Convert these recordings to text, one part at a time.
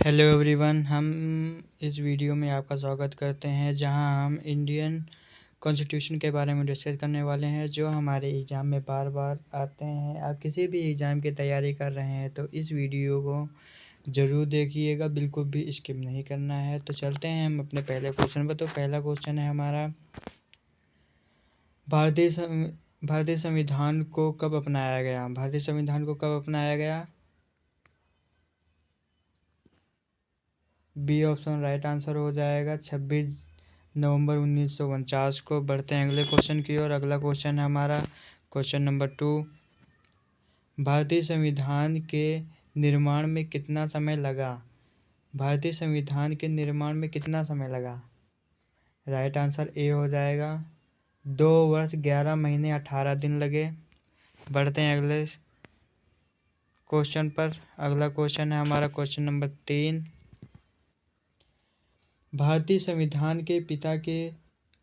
Hello everyone, हम इस video में आपका स्वागत करते हैं जहां हम इंडियन कॉन्स्टिट्यूशन के बारे में डिस्कस करने वाले हैं जो हमारे एग्ज़ाम में बार बार आते हैं। आप किसी भी एग्ज़ाम की तैयारी कर रहे हैं तो इस वीडियो को ज़रूर देखिएगा, बिल्कुल भी स्किप नहीं करना है। तो चलते हैं हम अपने पहले क्वेश्चन पर। तो पहला क्वेश्चन है हमारा, भारतीय संविधान को कब अपनाया गया? भारतीय संविधान को कब अपनाया गया? बी ऑप्शन राइट आंसर हो जाएगा 26 नवंबर 1949 को। बढ़ते हैं अगले क्वेश्चन की ओर। अगला क्वेश्चन है हमारा क्वेश्चन नंबर 2। भारतीय संविधान के निर्माण में कितना समय लगा? भारतीय संविधान के निर्माण में कितना समय लगा? राइट आंसर ए हो जाएगा 2 वर्ष 11 महीने 18 दिन लगे। बढ़ते हैं अगले क्वेश्चन पर। अगला क्वेश्चन है हमारा क्वेश्चन नंबर 3। भारतीय संविधान के पिता के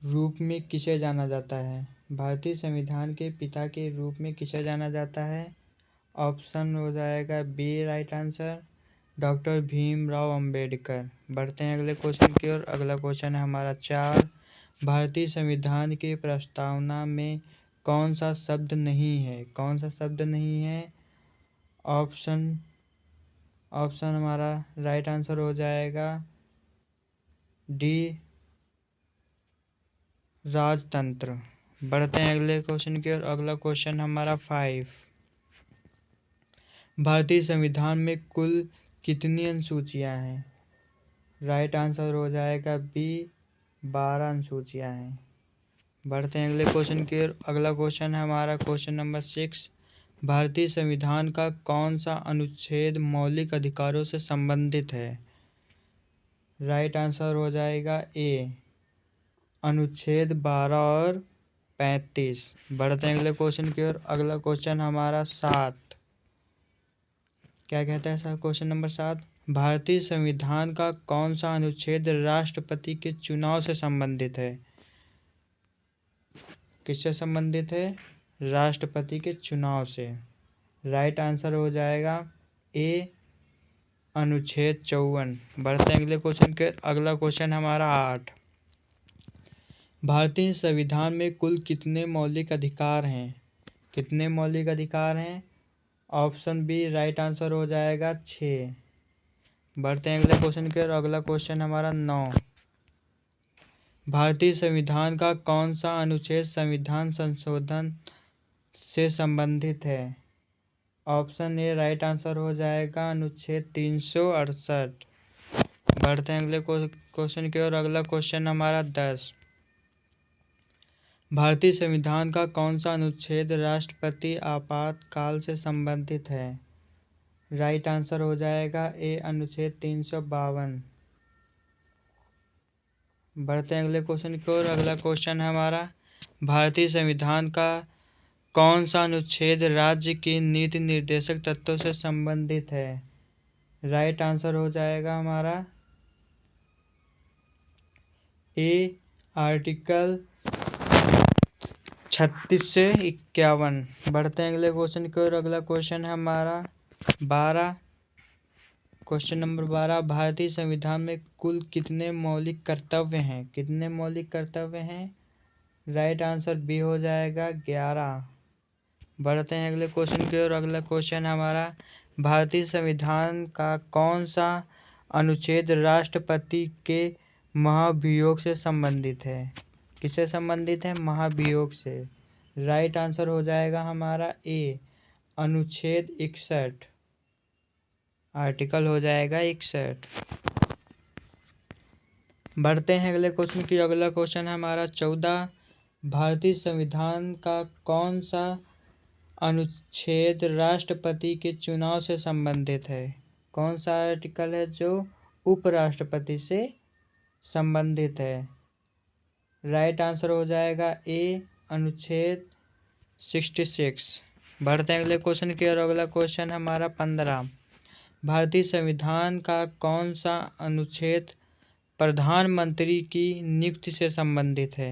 रूप में किसे जाना जाता है? भारतीय संविधान के पिता के रूप में किसे जाना जाता है? ऑप्शन हो जाएगा B right answer, doctor Bhimrao Ambedkar. बढ़ते हैं अगले क्वेश्चन की ओर। अगला क्वेश्चन है हमारा 4। भारतीय संविधान की प्रस्तावना में कौन सा शब्द नहीं है? कौन सा शब्द नहीं है? ऑप्शन हमारा राइट आंसर हो जाएगा डी राजतंत्र। बढ़ते हैं अगले क्वेश्चन की ओर। अगला क्वेश्चन हमारा 5। भारतीय संविधान में कुल कितनी अनुसूचियां हैं? राइट आंसर हो जाएगा बी 12 अनुसूचियां हैं। बढ़ते हैं अगले क्वेश्चन की ओर। अगला क्वेश्चन है हमारा क्वेश्चन नंबर 6। भारतीय संविधान का कौन सा अनुच्छेद मौलिक अधिकारों से संबंधित है? राइट आंसर हो जाएगा ए अनुच्छेद 12 और 35। बढ़ते हैं अगले क्वेश्चन की ओर। अगला क्वेश्चन हमारा 7। क्या कहता है सर क्वेश्चन नंबर 7? भारतीय संविधान का कौन सा अनुच्छेद राष्ट्रपति के चुनाव से संबंधित है? किससे संबंधित है? राष्ट्रपति के चुनाव से। राइट आंसर हो जाएगा ए अनुच्छेद 54। बढ़ते हैं अगले क्वेश्चन के। अगला क्वेश्चन हमारा 8। भारतीय संविधान में कुल कितने मौलिक अधिकार हैं? कितने मौलिक अधिकार हैं? ऑप्शन बी राइट आंसर हो जाएगा 6। बढ़ते हैं अगले क्वेश्चन के। और अगला क्वेश्चन हमारा 9। भारतीय संविधान का कौन सा अनुच्छेद संविधान संशोधन से संबंधित है? ऑप्शन ए राइट आंसर हो जाएगा अनुच्छेद 368। बढ़ते हैं अगले क्वेश्चन की ओर। अगला क्वेश्चन हमारा 10। भारतीय संविधान का कौन सा अनुच्छेद राष्ट्रपति आपातकाल से संबंधित है? राइट आंसर हो जाएगा ए अनुच्छेद 352। बढ़ते हैं अगले क्वेश्चन की ओर। अगला क्वेश्चन है हमारा, भारतीय संविधान का कौन सा अनुच्छेद राज्य की नीति निर्देशक तत्वों से संबंधित है? राइट आंसर हो जाएगा हमारा ए आर्टिकल 36 से 51। बढ़ते हैं अगले क्वेश्चन की ओर। अगला क्वेश्चन है हमारा 12। Question number 12। भारतीय संविधान में कुल कितने मौलिक कर्तव्य हैं? कितने मौलिक कर्तव्य हैं? राइट आंसर बी हो जाएगा 11। बढ़ते हैं अगले क्वेश्चन की ओर। अगला क्वेश्चन हमारा, भारतीय संविधान का कौन सा अनुच्छेद राष्ट्रपति के महाभियोग से संबंधित है? किससे संबंधित है? महाभियोग से। राइट आंसर हो जाएगा हमारा ए अनुच्छेद 61। आर्टिकल हो जाएगा 61। बढ़ते हैं अगले क्वेश्चन की। अगला क्वेश्चन है हमारा 14। भारतीय संविधान का कौन सा अनुच्छेद राष्ट्रपति के चुनाव से संबंधित है? कौन सा आर्टिकल है जो उपराष्ट्रपति से संबंधित है? राइट आंसर हो जाएगा ए अनुच्छेद 66। बढ़ते हैं अगले क्वेश्चन की और अगला क्वेश्चन हमारा 15। भारतीय संविधान का कौन सा अनुच्छेद प्रधानमंत्री की नियुक्ति से संबंधित है?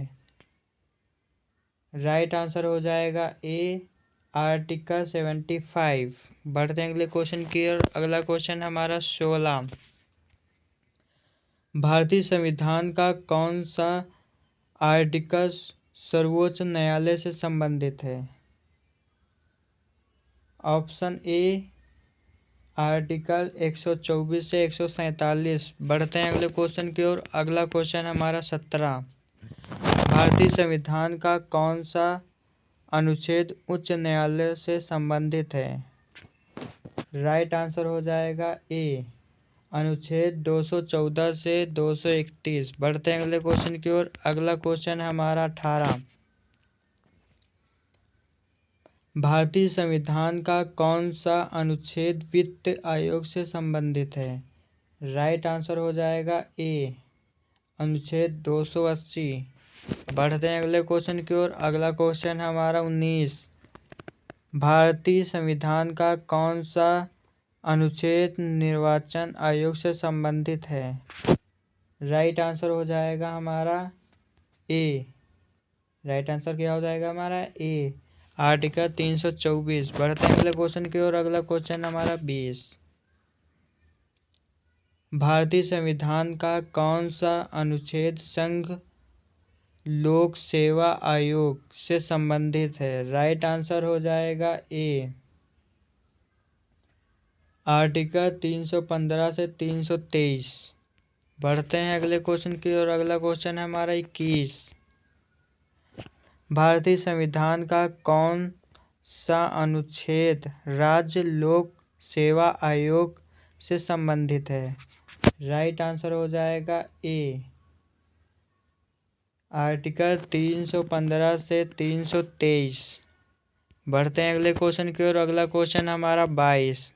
राइट आंसर हो जाएगा ए आर्टिकल 75। बढ़ते हैं अगले क्वेश्चन की और अगला क्वेश्चन हमारा 16। भारतीय संविधान का कौन सा आर्टिकल सर्वोच्च न्यायालय से संबंधित है? ऑप्शन ए आर्टिकल 124 से 147। बढ़ते हैं अगले क्वेश्चन की ओर। अगला क्वेश्चन हमारा 17। भारतीय संविधान का कौन सा अनुच्छेद उच्च न्यायालय से संबंधित है? राइट आंसर हो जाएगा ए अनुच्छेद 214 से 231। बढ़ते हैं अगले क्वेश्चन की ओर। अगला क्वेश्चन है हमारा 18। भारतीय संविधान का कौन सा अनुच्छेद वित्त आयोग से संबंधित है? राइट आंसर हो जाएगा ए अनुच्छेद 280। बढ़ते हैं अगले क्वेश्चन की ओर। अगला क्वेश्चन है हमारा 19। भारतीय संविधान का कौन सा अनुच्छेद निर्वाचन आयोग से संबंधित है? राइट आंसर हो जाएगा हमारा ए। राइट आंसर क्या हो जाएगा हमारा ए आर्टिकल 324। बढ़ते हैं अगले क्वेश्चन की ओर। अगला क्वेश्चन हमारा 20। भारतीय संविधान का कौन सा अनुच्छेद संघ लोक सेवा आयोग से संबंधित है? राइट आंसर हो जाएगा ए आर्टिकल 315 से 323। बढ़ते हैं अगले क्वेश्चन की ओर। अगला क्वेश्चन है हमारा 21। भारतीय संविधान का कौन सा अनुच्छेद राज्य लोक सेवा आयोग से संबंधित है? राइट आंसर हो जाएगा ए आर्टिकल 315 से 323। बढ़ते हैं अगले क्वेश्चन की ओर। अगला क्वेश्चन हमारा 22।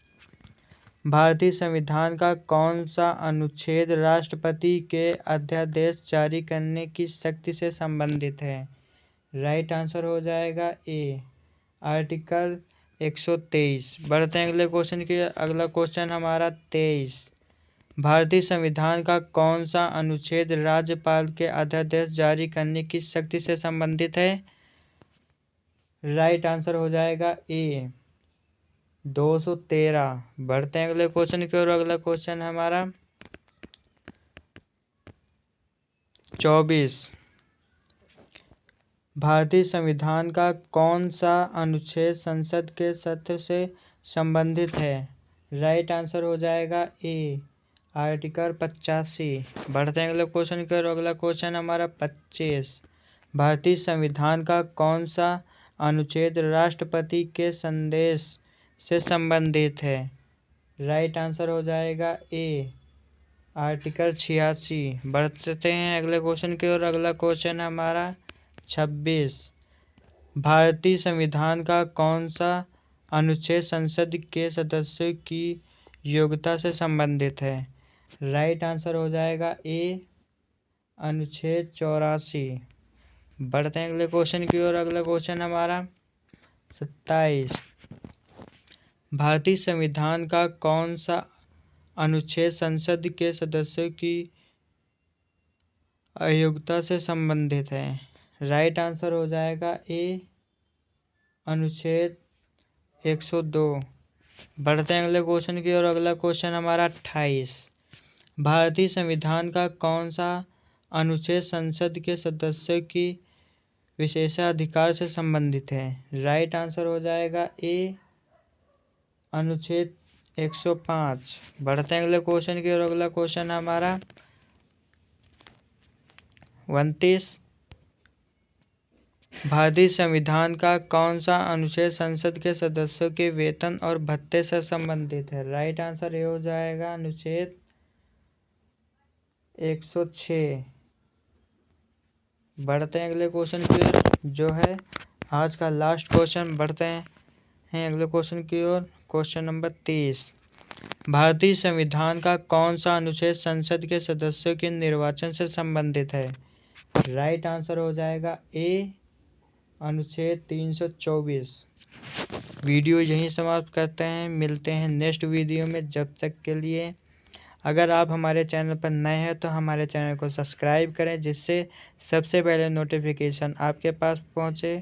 भारतीय संविधान का कौन सा अनुच्छेद राष्ट्रपति के अध्यादेश जारी करने की शक्ति से संबंधित है? राइट आंसर हो जाएगा ए आर्टिकल 123। बढ़ते हैं अगले क्वेश्चन की। अगला क्वेश्चन हमारा 23। भारतीय संविधान का कौन सा अनुच्छेद राज्यपाल के अध्यादेश जारी करने की शक्ति से संबंधित है? राइट आंसर हो जाएगा ए 213। बढ़ते हैं अगले क्वेश्चन की ओर। अगला क्वेश्चन हमारा 24। भारतीय संविधान का कौन सा अनुच्छेद संसद के सत्र से संबंधित है? राइट आंसर हो जाएगा ए आर्टिकल 85। बढ़ते हैं अगले क्वेश्चन की ओर। अगला क्वेश्चन हमारा 25। भारतीय संविधान का कौन सा अनुच्छेद राष्ट्रपति के संदेश से संबंधित है? राइट आंसर हो जाएगा ए आर्टिकल 86। बढ़ते हैं अगले क्वेश्चन की ओर। अगला क्वेश्चन हमारा 26। भारतीय संविधान का कौन सा अनुच्छेद संसद के सदस्यों की योग्यता से संबंधित है? राइट आंसर हो जाएगा ए अनुच्छेद 84। बढ़ते हैं अगले क्वेश्चन की ओर। अगला क्वेश्चन हमारा 27। भारतीय संविधान का कौन सा अनुच्छेद संसद के सदस्यों की अयोग्यता से संबंधित है? राइट आंसर हो जाएगा ए अनुच्छेद 102। बढ़ते हैं अगले क्वेश्चन की ओर। अगला क्वेश्चन हमारा 28। भारतीय संविधान का कौन सा अनुच्छेद संसद के सदस्यों की विशेषाधिकार से संबंधित है? राइट आंसर हो जाएगा ए अनुच्छेद 105। बढ़ते हैं अगले क्वेश्चन की ओर। अगला क्वेश्चन हमारा 29। भारतीय संविधान का कौन सा अनुच्छेद संसद के सदस्यों के वेतन और भत्ते से संबंधित है? राइट आंसर ये हो जाएगा अनुच्छेद 106। बढ़ते हैं अगले क्वेश्चन की ओर जो है आज का लास्ट क्वेश्चन। बढ़ते हैं अगले क्वेश्चन की ओर। Question number 30। भारतीय संविधान का कौन सा अनुच्छेद संसद के सदस्यों के निर्वाचन से संबंधित है? राइट आंसर हो जाएगा ए अनुच्छेद 324। वीडियो यहीं समाप्त करते हैं। मिलते हैं नेक्स्ट वीडियो में। जब तक के लिए अगर आप हमारे चैनल पर नए हैं तो हमारे चैनल को सब्सक्राइब करें जिससे सबसे पहले नोटिफिकेशन आपके पास पहुंचे।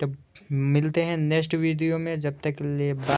तो मिलते हैं नेक्स्ट वीडियो में। जब तक के लिए बाय।